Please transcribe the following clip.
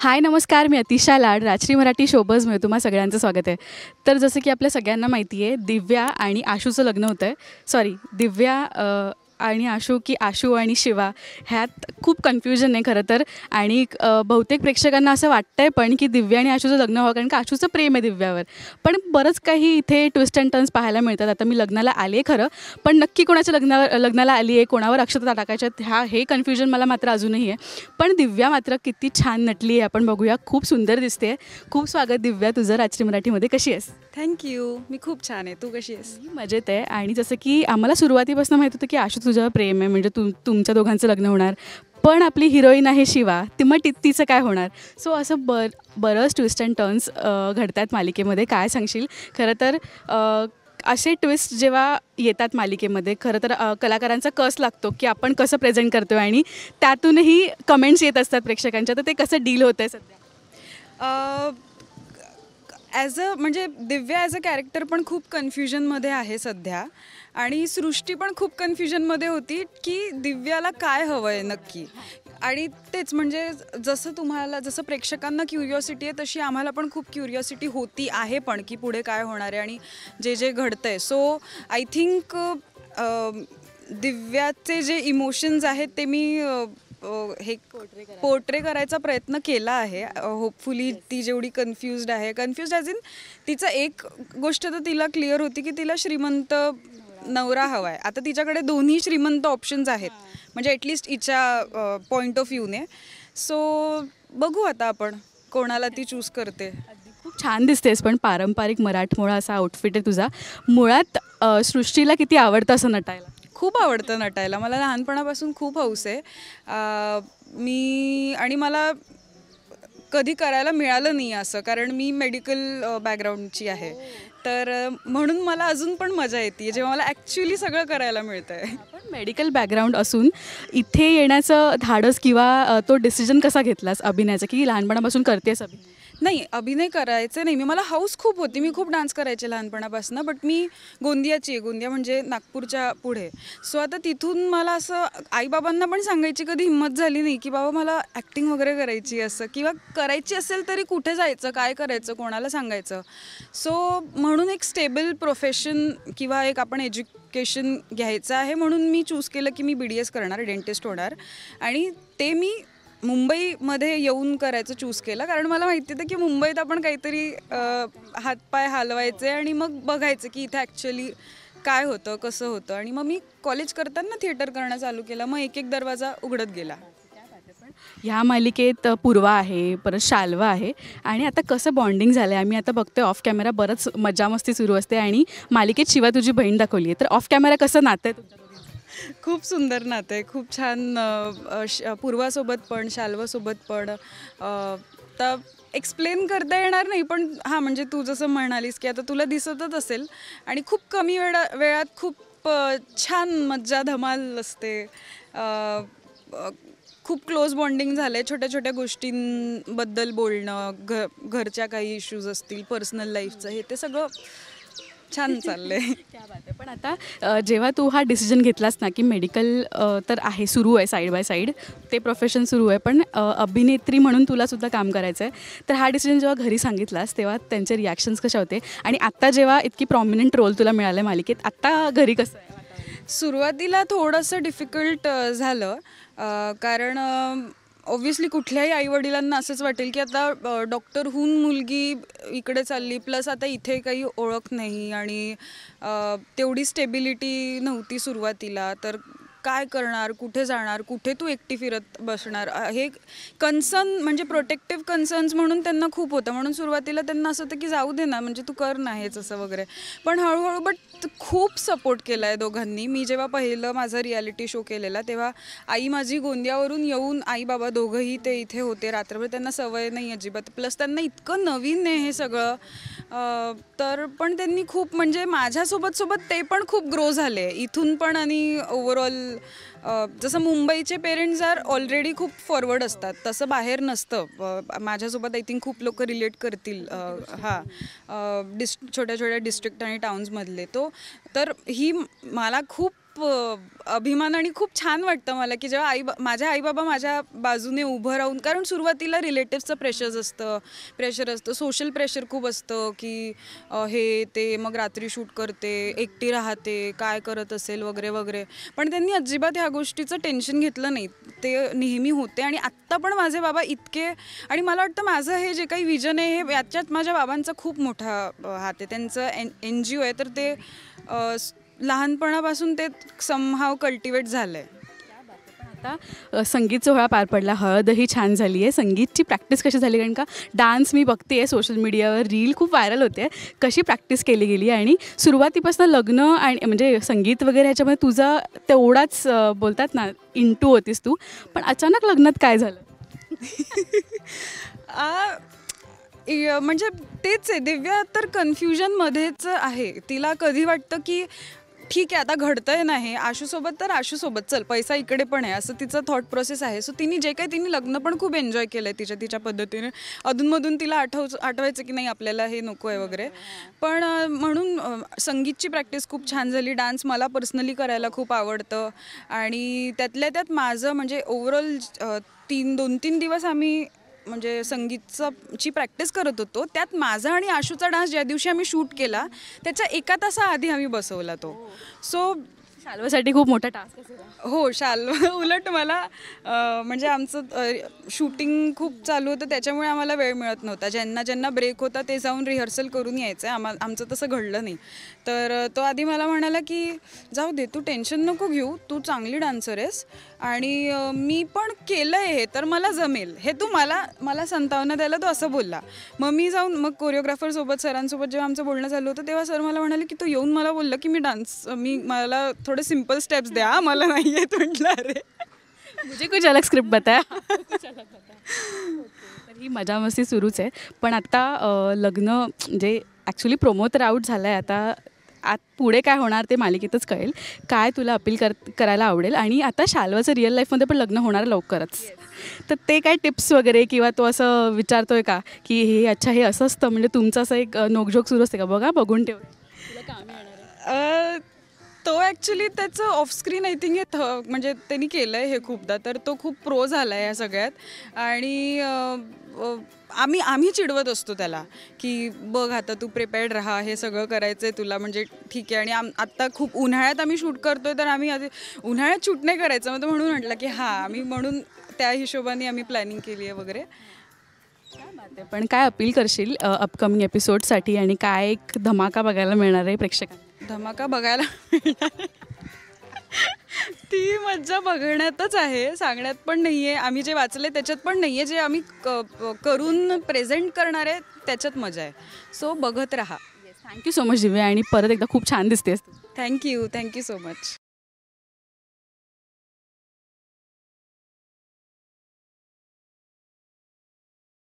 हाय नमस्कार, मी अतिशा लाड राजश्री मराठी शोबजमध्ये तुम्हा सगळ्यांचं स्वागत आहे. तर जसं की आपल्या सगळ्यांना माहिती आहे, दिव्या आणि आशूचं लग्न होतं आहे. सॉरी, दिव्या आणि आशू की आशू आणि शिवा ह्यात खूप कन्फ्युजन आहे खरं तर. आणि बहुतेक प्रेक्षकांना असं वाटतं आहे पण की दिव्या आणि आशूचं लग्न व्हावं, कारण की आशूचं प्रेम आहे दिव्यावर. पण बरंच काही इथे ट्विस्ट अँड टर्न्स पाहायला मिळतात. आता मी लग्नाला आली आहे खरं, पण नक्की कोणाच्या लग्नाला आली आहे, कोणावर अक्षता टाकायच्या हे कन्फ्युजन मला मात्र अजूनही आहे. पण दिव्या मात्र किती छान नटली आहे, आपण बघूया. खूप सुंदर दिसते आहे. खूप स्वागत दिव्या तुझं राजश्री मराठीमध्ये. कशी आहेस? थँक्यू. मी खूप छान आहे. तू कशी आहेस? मी मजेत आहे. आणि जसं की आम्हाला सुरुवातीपासून माहीत होतं की आशू तुझ्यावर प्रेम आहे, म्हणजे तुमच्या दोघांचं लग्न होणार. पण आपली हिरोईन आहे शिवा, मग तिचं काय होणार? सो असं बरंच ट्विस्ट अँड टर्न्स घडत आहेत मालिकेमध्ये. काय सांगशील? खरं तर असे ट्विस्ट जेव्हा येतात मालिकेमध्ये, खरं तर कलाकारांचा कस लागतो की आपण कसं प्रेझेंट करतो आहे, आणि त्यातूनही कमेंट्स येत असतात प्रेक्षकांच्या. तर ते कसं डील होतं आहे सध्या? म्हणजे दिव्या ॲज अ कॅरेक्टर पण खूप कन्फ्युजनमध्ये आहे सध्या. आणि सृष्टी पण खूप कन्फ्युजनमध्ये होती की दिव्याला काय हवं आहे नक्की. आणि तेच म्हणजे जसं प्रेक्षकांना क्युरिओसिटी आहे, तशी आम्हाला पण खूप क्युरिओसिटी होती आहे पण, की पुढे काय होणार आहे आणि जे घडतं आहे. सो आय थिंक दिव्याचे जे इमोशन्स आहेत ते मी हे पोर्ट्रे करायचा प्रयत्न केला आहे. होपफुली ती जेवढी कन्फ्युज्ड ॲज इन तिचं एक गोष्ट तर तिला क्लिअर होती की तिला श्रीमंत नवरा हवा आहे. आता तिच्याकडे दोन्ही श्रीमंत ऑप्शन्स आहेत, म्हणजे ॲटलिस्ट हिच्या पॉईंट ऑफ व्ह्यूने. सो बघू आता आपण कोणाला ती चूज करते. खूप छान दिसतेस, पण पारंपरिक मराठमोळा असा आउटफिट आहे तुझा. मुळात सृष्टीला किती आवडतं असं नटायला? खूप आवडतं नटायला. मला लहानपणापासून खूप हौस आहे. मला कधी करायला मिळालं नाही असं, कारण मी मेडिकल बॅकग्राऊंडची आहे. तर म्हणून मला अजून पण मजा येते जेव्हा मला ॲक्च्युली सगळं करायला मिळतं आहे. पण मेडिकल बॅकग्राऊंड असून इथे येण्याचं धाडस किंवा तो डिसिजन कसा घेतलास अभिनयाचा, की लहानपणापासून करतेस अभिनय? नाही, अभिनय करायचं नाही. मला हौस खूप होती. मी खूप डान्स करायचे लहानपणापासून. बट मी गोंदियाची आहे. गोंदिया म्हणजे नागपूरच्या पुढे. सो आता तिथून मला असं आईबाबांना पण सांगायची कधी हिंमत झाली नाही की बाबा मला ॲक्टिंग वगैरे करायची असं, किंवा करायची असेल तरी कुठे जायचं, काय करायचं, कोणाला सांगायचं. सो म्हणून एक स्टेबल प्रोफेशन किंवा एक आपण एज्युकेशन घ्यायचं आहे म्हणून मी चूज केलं की मी BDS करणार, डेंटिस्ट होणार. आणि ते मी मुंबईमध्ये येऊन करायचं चूज केलं, कारण मला माहिती होतं की मुंबईत आपण काहीतरी हातपाय हलवायचे आणि मग बघायचं की इथे ॲक्च्युली काय होतं, कसं होतं. आणि मग मी कॉलेज करताना थिएटर करणं चालू केलं. मग एक दरवाजा उघडत गेला. ह्या मालिकेत पूर्वा आहे, परत शाल्वा आहे, आणि आता कसं बॉन्डिंग झालं आहे आम्ही आता बघतोय. ऑफ कॅमेरा बरंच मजामस्ती सुरू असते, आणि मालिकेत शिवा तुझी बहीण दाखवली आहे. तर ऑफ कॅमेरा कसं नातं आहे तुमच्या? खूप सुंदर नातं आहे, खूप छान. पूर्वासोबत पण, शाल्वासोबत पण. तर एक्सप्लेन करता येणार नाही, पण हां, म्हणजे तू जसं म्हणालीस की आता तुला दिसतच असेल. आणि खूप कमी वेळात खूप छान मज्जा धमाल असते. खूप क्लोज बॉन्डिंग झालं आहे. छोट्या छोट्या गोष्टींबद्दल बोलणं, घरच्या काही इश्यूज असतील, पर्सनल लाईफचं, ते सगळं छान चाललंय. क्या बात आहे. पण आता जेव्हा तू हा डिसिजन घेतलास ना की मेडिकल तर आहे, सुरू आहे साईड बाय साईड, ते प्रोफेशन सुरू आहे, पण अभिनेत्री म्हणून तुलासुद्धा काम करायचं आहे. तर हा डिसिजन जेव्हा घरी सांगितलास तेव्हा त्यांचे रिॲक्शन्स कसे होते, आणि आत्ता जेव्हा इतकी प्रॉमिनंट रोल तुला मिळाला आहे मालिकेत, आत्ता घरी कसं आहे? सुरुवातीला थोडंसं डिफिकल्ट झालं, कारण ऑब्व्हियसली कुठल्याही आईवडिलांना असंच वाटेल की आता डॉक्टरहून मुलगी इकडे चालली, प्लस आता इथे काही ओळख नाही आणि तेवढी स्टेबिलिटी नव्हती सुरुवातीला. तर काय करणार, कुठे जाणार, कुठे तू एकटी फिरत बसणार, हे कन्सर्न, म्हणजे प्रोटेक्टिव्ह कन्सर्न्स म्हणून त्यांना खूप होतं. म्हणून सुरुवातीला त्यांना असं होतं की जाऊ दे ना, म्हणजे तू कर ना हेच असं वगैरे. पण हळूहळू बट खूप सपोर्ट केला आहे दोघांनी. मी जेव्हा पहिलं माझा रियालिटी शो केलेला तेव्हा आई माझी गोंदियावरून येऊन, आई बाबा दोघंही ते इथे होते रात्रभर. त्यांना सवय नाही अजिबात, प्लस त्यांना इतकं नवीन आहे हे सगळं. तर पण त्यांनी खूप, म्हणजे माझ्यासोबत ते पण खूप ग्रो झाले इथून पण. आणि ओव्हरऑल जसं मुंबईचे पेरेंट्स ऑलरेडी खूप फॉरवर्ड असतात, तसं बाहेर नसतं. माझ्यासोबत आय थिंक खूप लोक रिलेट करतील. छोट्या छोट्या डिस्ट्रिक्ट आणि टाउन्समधले. तर ही मला खूप खूप अभिमान आणि खूप छान वाटतं मला की जेव्हा माझ्या आईबाबा माझ्या बाजूने उभं राहून, कारण सुरुवातीला रिलेटिव्सचं प्रेशर असतं, सोशल प्रेशर खूप असतं की हे ते, मग रात्री शूट करते, एकटी राहते, काय करत असेल वगैरे वगैरे. पण त्यांनी अजिबात ह्या गोष्टीचं टेन्शन घेतलं नाही, ते नेहमी होते. आणि आत्ता पण माझे बाबा इतके, आणि मला वाटतं माझं हे जे काही विजन आहे हे याच्यात माझ्या बाबांचा खूप मोठा हात आहे. त्यांचं NGO आहे, तर ते लहानपणापासून ते समहाव कल्टिवेट झालं आहे. आता संगीत सोहळा पार पडला, हळदही छान झाली आहे. संगीतची प्रॅक्टिस कशी झाली? कारण का डान्स मी बघते आहे सोशल मीडियावर, रील खूप व्हायरल होते. कशी प्रॅक्टिस केली गेली? आणि सुरुवातीपासून लग्न आणि म्हणजे संगीत वगैरे ह्याच्यामध्ये तुझा तेवढाच बोलतात ना इंटू होतीस तू, पण अचानक लग्नात काय झालं? म्हणजे तेच आहे, दिव्या तर कन्फ्युजनमध्येच आहे. तिला कधी वाटतं की ठीक आहे आता घडतंय नाही आशूसोबत, तर आशूसोबत चल, पैसा इकडे पण आहे, असं तिचं थॉट प्रोसेस आहे. सो तिने जे काही तिने लग्न पण खूप एन्जॉय केलं आहे तिच्या पद्धतीने. अधूनमधून तिला आठवायचं की नाही आपल्याला हे नको आहे वगैरे. पण म्हणून संगीतची प्रॅक्टिस खूप छान झाली. डान्स मला पर्सनली करायला खूप आवडतं, आणि त्यातल्या त्यात माझं म्हणजे ओव्हरऑल 2-3 दिवस आम्ही म्हणजे संगीतची प्रॅक्टिस करत होतो. त्यात माझा आणि आशूचा डान्स ज्या दिवशी आम्ही शूट केला त्याच्या 1 तासाआधी आम्ही बसवला तो. सो शाल्वासाठी खूप मोठा टास्क असेल. हो, शाल्वा उलट मला म्हणजे आमचं शूटिंग खूप चालू होतं, त्याच्यामुळे आम्हाला वेळ मिळत नव्हता. ज्यांना ब्रेक होता ते जाऊन रिहर्सल करून यायचं आहे. आमचं तसं घडलं नाही. तर तो आधी मला म्हणाला की जाऊ दे, तू टेन्शन नको घेऊ, तू चांगली डान्सर आहेस आणि मी पण केलं आहे हे, तर मला जमेल, हे तू मला संतावना द्यायला तो असं बोलला. मग मी जाऊन मग कोरिओग्राफरसोबत सरांसोबत जेव्हा आमचं बोलणं झालं होतं तेव्हा सर मला म्हणाले की तू येऊन मला बोललं की मला थोडे सिम्पल स्टेप्स द्या, मला नाही येत. म्हटलं अरे मुझे कुछ अलग स्क्रिप्ट बताया. तर ही मजा मस्ती सुरूच आहे. पण आता लग्न म्हणजे ॲक्च्युली प्रोमो तर आऊट झाला आहे. आता पुढे काय होणार ते मालिकेतच कळेल. काय तुला अपील करायला आवडेल? आणि आता शाल्वाचं रिअल लाईफमध्ये पण लग्न होणार लवकरच, तर ते काय टिप्स वगैरे, किंवा तो असं विचारतोय का की हे असं असतं, म्हणजे तुमचं असं एक नोकझोक सुरू असते का? बघून ठेव तुला कामी येणार आहे. तो ॲक्च्युली त्याचं ऑफस्क्रीन आय थिंक हे म्हणजे त्यांनी केलं आहे हे खूपदा, तर तो खूप प्रो झाला आहे या सगळ्यात. आणि आम्ही चिडवत असतो त्याला की बघ आता तू प्रिपेअर्ड राहा, हे सगळं करायचं आहे तुला, म्हणजे ठीक आहे. आणि आत्ता खूप उन्हाळ्यात आम्ही शूट करतोय, तर आम्ही आधी उन्हाळ्यात शूट नाही करायचं. मग म्हणून म्हटलं की आम्ही म्हणून त्या हिशोबाने आम्ही प्लॅनिंग केली आहे वगैरे. पण काय अपील करशील अपकमिंग एपिसोडसाठी, आणि काय एक धमाका बघायला मिळणार आहे प्रेक्षकांना? धमाका बघायला मिळणार, ती मज्जा बघण्यातच आहे, सांगण्यात पण नाही आहे. आम्ही जे वाचले त्याच्यात पण नाही आहे, जे आम्ही करून प्रेझेंट करणार आहे त्याच्यात मजा आहे. सो बघत राहा. थँक्यू सो मच दिव्या, आणि परत एकदा खूप छान दिसतेस. Thank you so much.